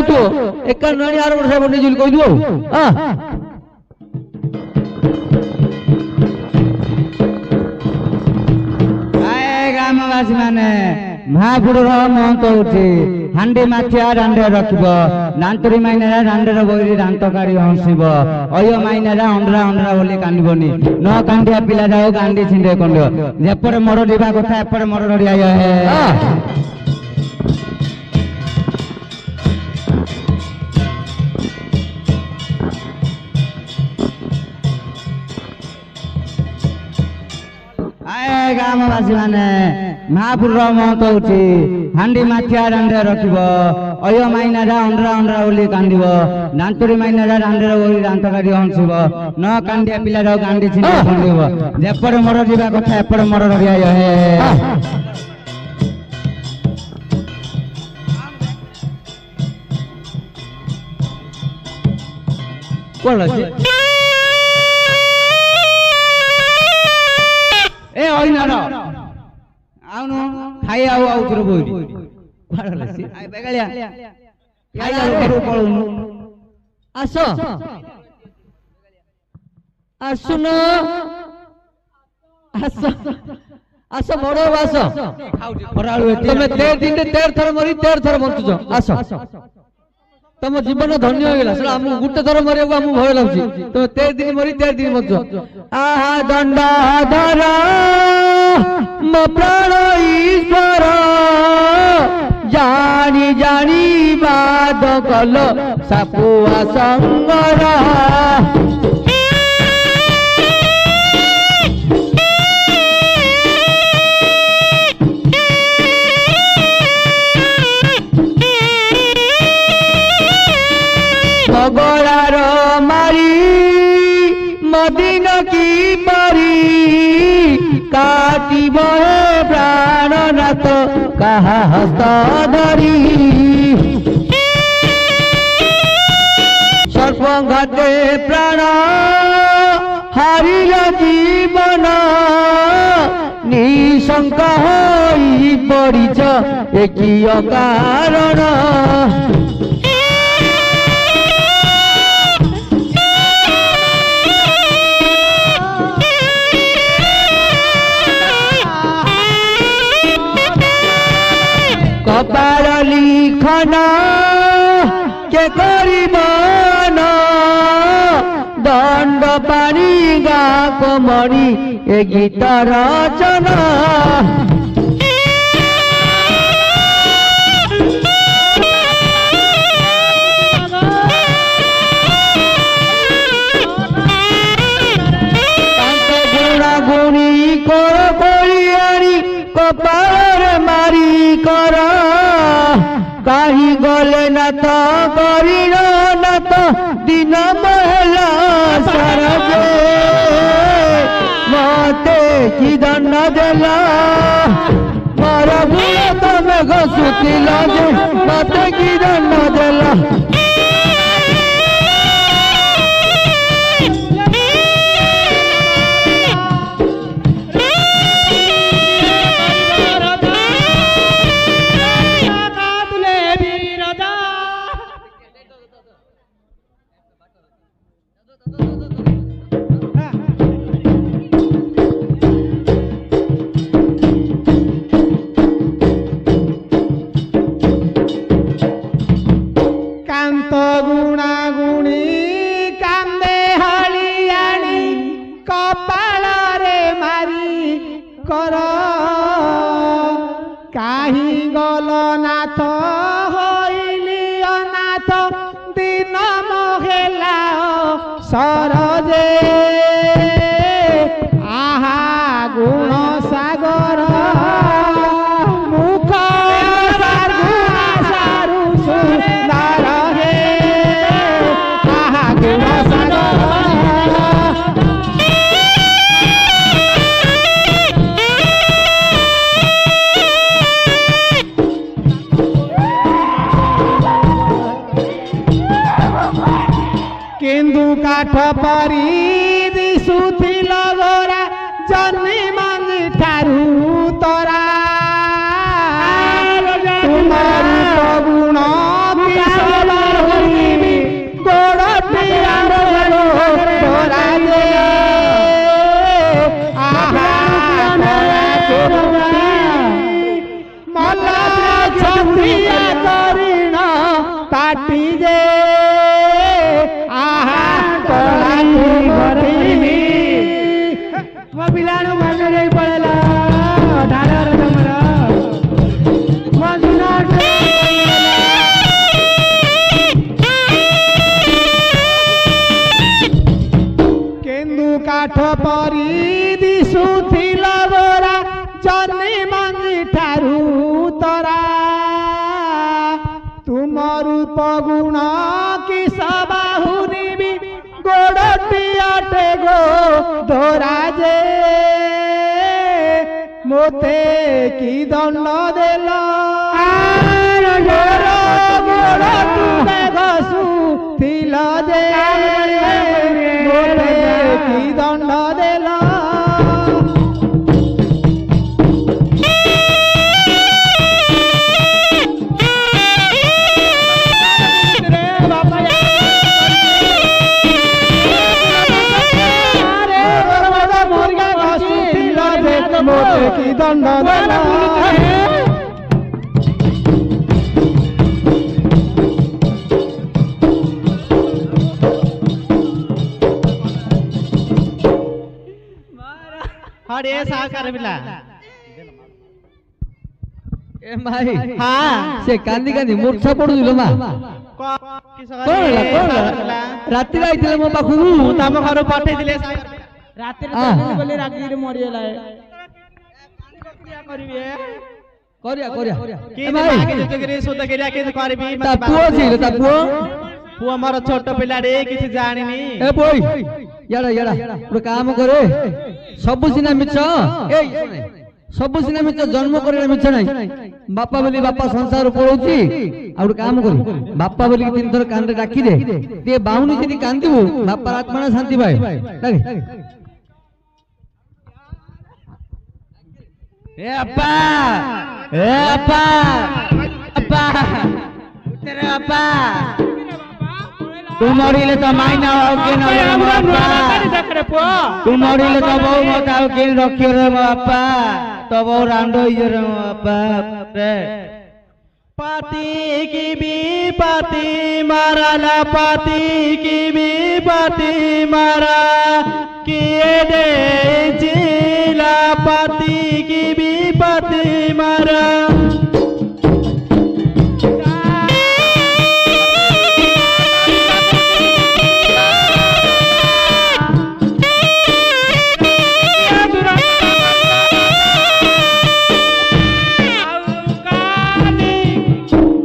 जाऊ एक नानी आर वर्ष निजुल कह दो ग्रामवासी माने महापुर महंत उठी हांडी माथिया रांडे रखब दांतरी माइना रांडे बोली दांत काढ़ी हंसब अय माइना अंडरा अंडरा बोली कांदबनी न कांडिया पिला जाओ कांडी छिंडे कंड जेपटे मोर दिबा कथा एपटे मोर रडिया ग्रामवासी माने महापुर महंत उठी हांडी माथिया रांडे रखब अय माइना अंडरा अंडरा बोली कांदब दांतरी माइना रांडे बोली दांत काढ़ी हंसब न कांडिया पिला जाओ कांडी छिंडे कंड जेपटे मोर दिबा कथा एपटे मोर रडिया कौन अच्छे ए ओइनार आउनु खाइ आउ आउ तुर बोइडी कौन अच्छे आइ बेगलिया खाइ आउ करू पळुनु आसो आसुन आसो आसो बड़ो आसो तमे 13 दिन 13 थर मरी 13 थर बंचुछ आसो तम जीवन धन्य हो गला सला हम गुटे थर मरे को हम भय लागछि तमे 13 दिन मरी 13 दिन बंचुछ आहा दंडाधर म प्राण ईश्वर जानी जानी बाद कल सापुआ संगर मगरार मारी मदिन की परी काटिब प्राणनाथ कहा हस्त धरी सर्प घाटे प्राण हारिल जीवन निशंक होई पड़िछ एकिय कारण कपाल लिखन के करिबन दंड पानी गा कमरी ए गीत रचना गुणा गुणी कर करियानी कपाल मारी कर कहीं गले न तो करी न तो दिन महला सरगे मते की दंड देला मोर भूल तमे घसुतिला जे मते की दंड देला सरजे आहा गुण सागर मुख सारु सुंदर हे आहा गुण सागर केन्दु काठ परी दिशुथिल गोरा जन्मी मांगी ठारू तोरा तुम रूप गुण किशोर पाटी जे आहा तोलाटी घरही मो पिलाणु भाषा नहीं पड़ेला धार तमरा मजुना केन्दु काठ परी दिसुथिला गोरा जन्नी मंगी ठारू तरा तुम रूप गुण कि सबाहुनी भी गोड़टी आटे गो धोराजे मोते की दंड देला गोड़ तुमे घसु थिल जे मोते की दंड देला मोते की दंड देला हरे साकार बिला ए भाई हाँ से कांदी कांदी मूर्छा पडुदिलो मा राति आइथिले मो पाखु ମୁଁ ତମ ଘରୁ ପଠେଇଥିଲେ ରାତିରେ ବୋଲି ରାଗିରେ ମରିଗଲା କରିଆ କରିଆ କି ଏ ଭାଇ ମାଗି ଜୁଜୁଗିରି ସୁଦଗିରିଆ କେମିତି କରିବି ତା ପୁଅ ଅଛି ତା ପୁଅ ପୁଅ ମୋର ଛୋଟ ପିଲାଟେ କିଛି ଜାଣିନି ए बोई याडा याडा ଗୋଟେ କାମ କରେ ସବୁ ସିନା ମିଛ ଏଇ ସବୁ ସିନା ମିଛ ଜନ୍ମ କରିଲେ ମିଛ ନାହିଁ ବାପା ବୋଲି ବାପା ସଂସାର ପଳଉଛି ଆଉ ଗୋଟେ କାମ କରୁ ବାପା ବୋଲି ତିନି ଥର କାନରେ ଡାକି ଦେ ଟିକେ ବାହୁନି ଯଦି କାନ୍ଦିବୁ ବାପା ଆତ୍ମା ଶାନ୍ତି ପାଏ ଡାକେ ए अप्पा अप्पा तेरे अप्पा तू मरिले तो माइना हो के न तू मरिले तो बहु मत आउ के रखियो रे मो अप्पा तो बहु रांडो इयो रे मो अप्पा रे पाती की भी पाती मारा ला पाती की भी पाती मारा किए दे जिला पाती की भी पाती मारा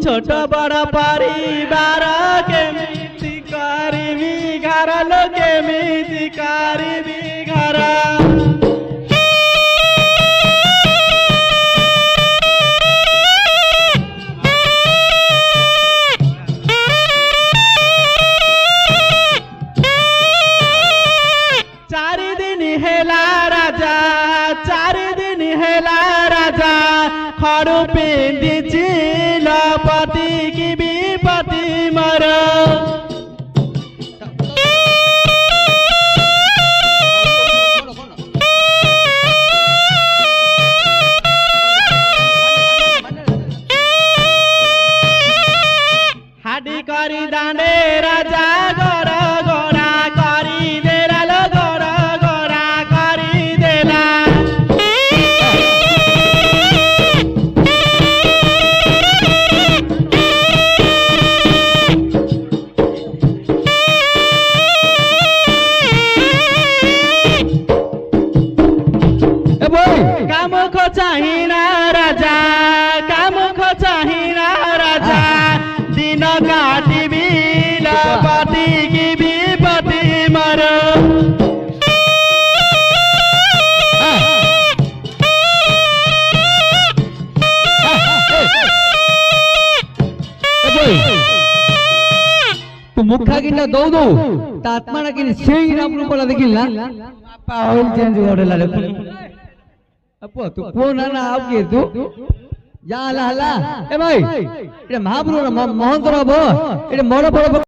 छोट बड़ परिवार केमिति करबी घर लो केमिति करबी घर चारि दिन हेला राजा चारि दिन हेला राजा खड़ू पिंदी पति की भी पति मर हाडी करी दांडे राजा गोरा गोरा करी देला लो गोरा गोरा करी देला काम खो चाहिना राजा काम खो चाहिना राजा दिन काटी भी पति की भी पति मर तू मुखा किना दौ दौ ता आत्मा ना किन सेई राम रूप वाला देखिल ना ऑयल चेंज होडेला रे अपो तू को ना ना आव के तू जा हला हला ए भाई एटा महापुर महंतर हबो एटा मोर बड़